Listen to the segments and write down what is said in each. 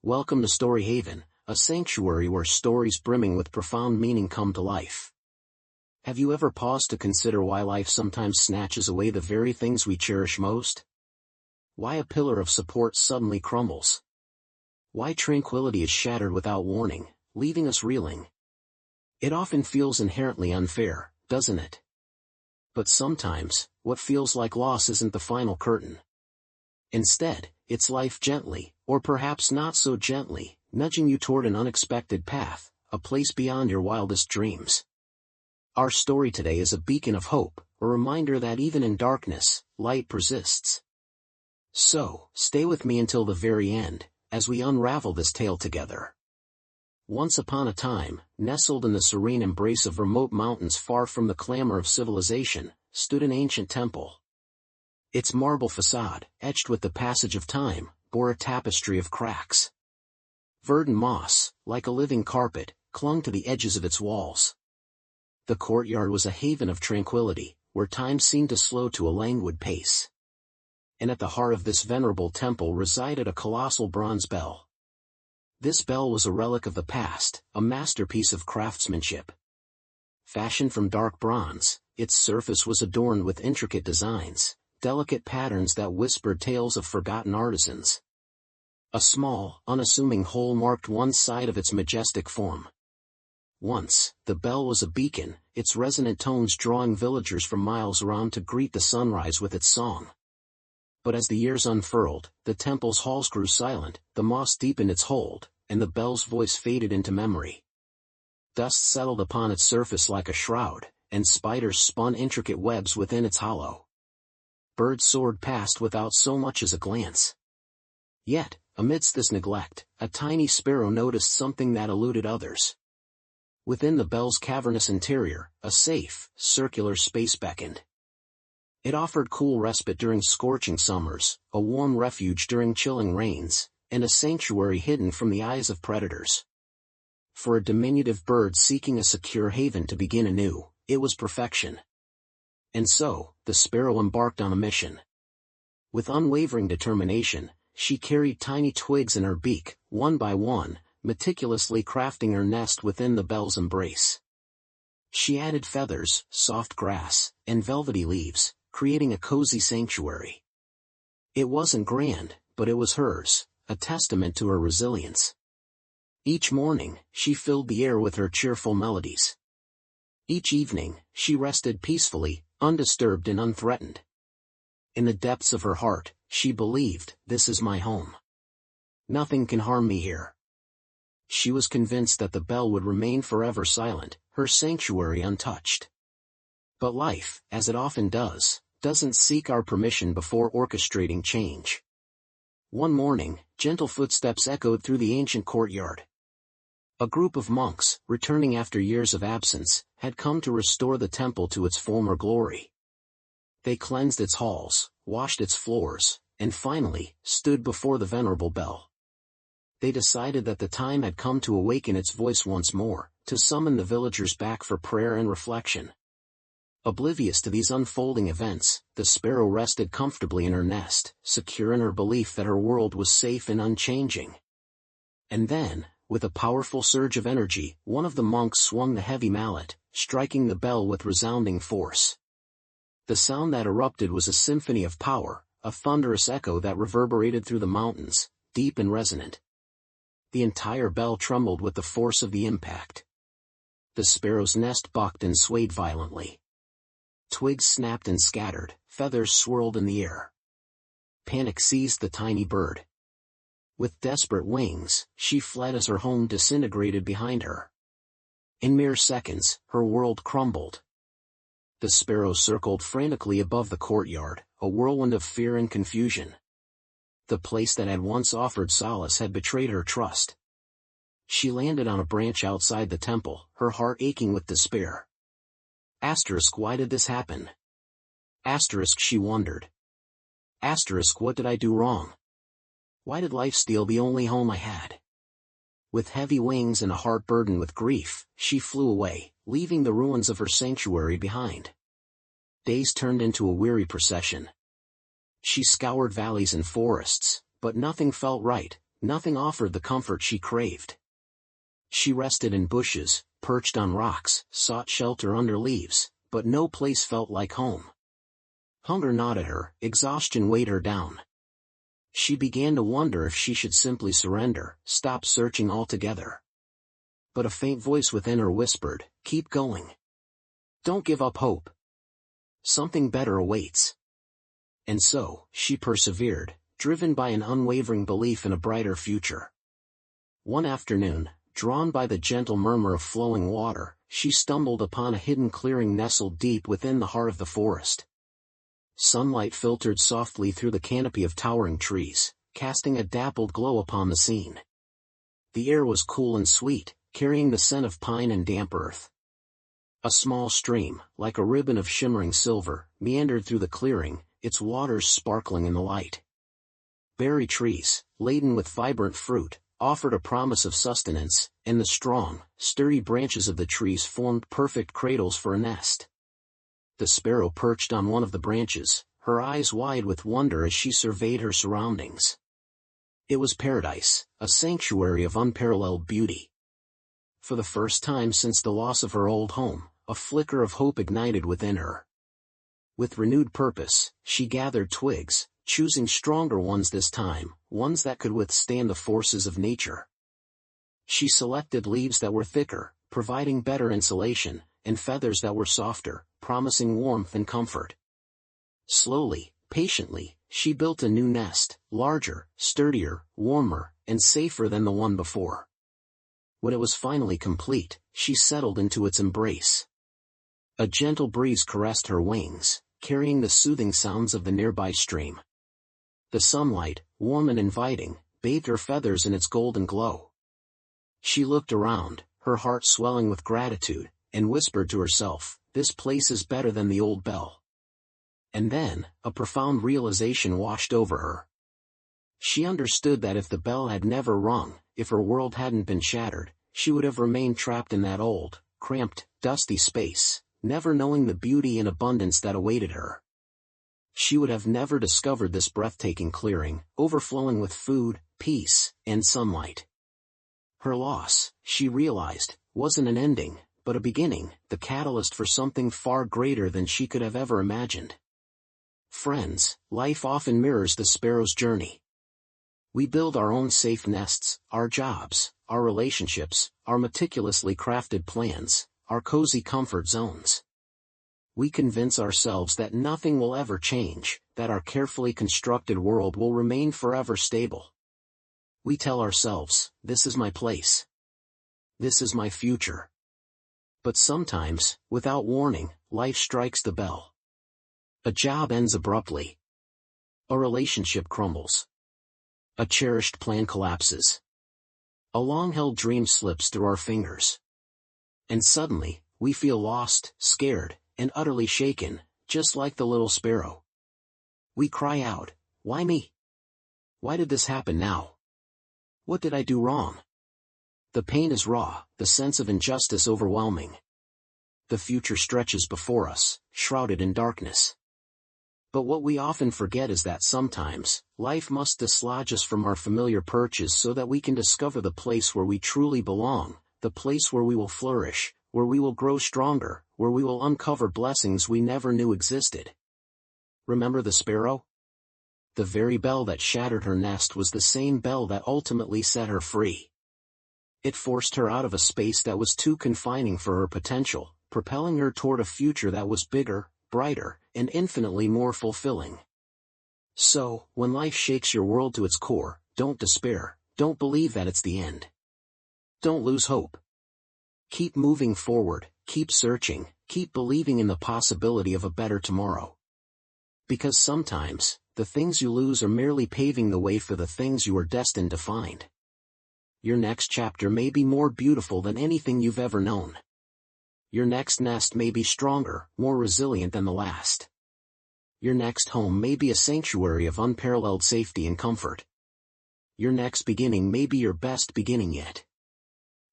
Welcome to StoryHaven, a sanctuary where stories brimming with profound meaning come to life. Have you ever paused to consider why life sometimes snatches away the very things we cherish most? Why a pillar of support suddenly crumbles? Why tranquility is shattered without warning, leaving us reeling? It often feels inherently unfair, doesn't it? But sometimes, what feels like loss isn't the final curtain. Instead, it's life gently, or perhaps not so gently, nudging you toward an unexpected path, a place beyond your wildest dreams. Our story today is a beacon of hope, a reminder that even in darkness, light persists. So, stay with me until the very end, as we unravel this tale together. Once upon a time, nestled in the serene embrace of remote mountains far from the clamor of civilization, stood an ancient temple. Its marble facade, etched with the passage of time, bore a tapestry of cracks. Verdant moss, like a living carpet, clung to the edges of its walls. The courtyard was a haven of tranquility, where time seemed to slow to a languid pace. And at the heart of this venerable temple resided a colossal bronze bell. This bell was a relic of the past, a masterpiece of craftsmanship. Fashioned from dark bronze, its surface was adorned with intricate designs, delicate patterns that whispered tales of forgotten artisans. A small, unassuming hole marked one side of its majestic form. Once, the bell was a beacon, its resonant tones drawing villagers from miles around to greet the sunrise with its song. But as the years unfurled, the temple's halls grew silent, the moss deepened its hold, and the bell's voice faded into memory. Dust settled upon its surface like a shroud, and spiders spun intricate webs within its hollow. Birds soared past without so much as a glance. Yet, amidst this neglect, a tiny sparrow noticed something that eluded others. Within the bell's cavernous interior, a safe, circular space beckoned. It offered cool respite during scorching summers, a warm refuge during chilling rains, and a sanctuary hidden from the eyes of predators. For a diminutive bird seeking a secure haven to begin anew, it was perfection. And so, the sparrow embarked on a mission. With unwavering determination, she carried tiny twigs in her beak, one by one, meticulously crafting her nest within the bell's embrace. She added feathers, soft grass, and velvety leaves, creating a cozy sanctuary. It wasn't grand, but it was hers, a testament to her resilience. Each morning, she filled the air with her cheerful melodies. Each evening, she rested peacefully, undisturbed and unthreatened. In the depths of her heart, she believed, "This is my home. Nothing can harm me here." She was convinced that the bell would remain forever silent, her sanctuary untouched. But life, as it often does, doesn't seek our permission before orchestrating change. One morning, gentle footsteps echoed through the ancient courtyard. A group of monks, returning after years of absence, had come to restore the temple to its former glory. They cleansed its halls, washed its floors, and finally, stood before the venerable bell. They decided that the time had come to awaken its voice once more, to summon the villagers back for prayer and reflection. Oblivious to these unfolding events, the sparrow rested comfortably in her nest, secure in her belief that her world was safe and unchanging. And then, with a powerful surge of energy, one of the monks swung the heavy mallet, striking the bell with resounding force. The sound that erupted was a symphony of power, a thunderous echo that reverberated through the mountains, deep and resonant. The entire bell trembled with the force of the impact. The sparrow's nest bucked and swayed violently. Twigs snapped and scattered, feathers swirled in the air. Panic seized the tiny bird. With desperate wings, she fled as her home disintegrated behind her. In mere seconds, her world crumbled. The sparrow circled frantically above the courtyard, a whirlwind of fear and confusion. The place that had once offered solace had betrayed her trust. She landed on a branch outside the temple, her heart aching with despair. Why did this happen? She wondered. What did I do wrong? Why did life steal the only home I had? With heavy wings and a heart burdened with grief, she flew away, leaving the ruins of her sanctuary behind. Days turned into a weary procession. She scoured valleys and forests, but nothing felt right, nothing offered the comfort she craved. She rested in bushes, perched on rocks, sought shelter under leaves, but no place felt like home. Hunger gnawed at her, exhaustion weighed her down. She began to wonder if she should simply surrender, stop searching altogether. But a faint voice within her whispered, "Keep going. Don't give up hope. Something better awaits." And so, she persevered, driven by an unwavering belief in a brighter future. One afternoon, drawn by the gentle murmur of flowing water, she stumbled upon a hidden clearing nestled deep within the heart of the forest. Sunlight filtered softly through the canopy of towering trees, casting a dappled glow upon the scene. The air was cool and sweet, carrying the scent of pine and damp earth. A small stream, like a ribbon of shimmering silver, meandered through the clearing, its waters sparkling in the light. Berry trees, laden with vibrant fruit, offered a promise of sustenance, and the strong, sturdy branches of the trees formed perfect cradles for a nest. The sparrow perched on one of the branches, her eyes wide with wonder as she surveyed her surroundings. It was paradise, a sanctuary of unparalleled beauty. For the first time since the loss of her old home, a flicker of hope ignited within her. With renewed purpose, she gathered twigs, choosing stronger ones this time, ones that could withstand the forces of nature. She selected leaves that were thicker, providing better insulation, and feathers that were softer, promising warmth and comfort. Slowly, patiently, she built a new nest, larger, sturdier, warmer, and safer than the one before. When it was finally complete, she settled into its embrace. A gentle breeze caressed her wings, carrying the soothing sounds of the nearby stream. The sunlight, warm and inviting, bathed her feathers in its golden glow. She looked around, her heart swelling with gratitude, and whispered to herself, "This place is better than the old bell." And then, a profound realization washed over her. She understood that if the bell had never rung, if her world hadn't been shattered, she would have remained trapped in that old, cramped, dusty space, never knowing the beauty and abundance that awaited her. She would have never discovered this breathtaking clearing, overflowing with food, peace, and sunlight. Her loss, she realized, wasn't an ending, but a beginning, the catalyst for something far greater than she could have ever imagined. Friends, life often mirrors the sparrow's journey. We build our own safe nests, our jobs, our relationships, our meticulously crafted plans, our cozy comfort zones. We convince ourselves that nothing will ever change, that our carefully constructed world will remain forever stable. We tell ourselves, "This is my place. This is my future." But sometimes, without warning, life strikes the bell. A job ends abruptly. A relationship crumbles. A cherished plan collapses. A long-held dream slips through our fingers. And suddenly, we feel lost, scared, and utterly shaken, just like the little sparrow. We cry out, "Why me? Why did this happen now? What did I do wrong?" The pain is raw, the sense of injustice overwhelming. The future stretches before us, shrouded in darkness. But what we often forget is that sometimes, life must dislodge us from our familiar perches so that we can discover the place where we truly belong, the place where we will flourish, where we will grow stronger, where we will uncover blessings we never knew existed. Remember the sparrow? The very bell that shattered her nest was the same bell that ultimately set her free. It forced her out of a space that was too confining for her potential, propelling her toward a future that was bigger, brighter, and infinitely more fulfilling. So, when life shakes your world to its core, don't despair, don't believe that it's the end. Don't lose hope. Keep moving forward, keep searching, keep believing in the possibility of a better tomorrow. Because sometimes, the things you lose are merely paving the way for the things you are destined to find. Your next chapter may be more beautiful than anything you've ever known. Your next nest may be stronger, more resilient than the last. Your next home may be a sanctuary of unparalleled safety and comfort. Your next beginning may be your best beginning yet.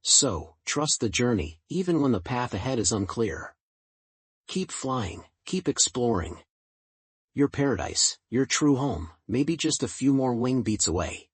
So, trust the journey, even when the path ahead is unclear. Keep flying, keep exploring. Your paradise, your true home, may be just a few more wing beats away.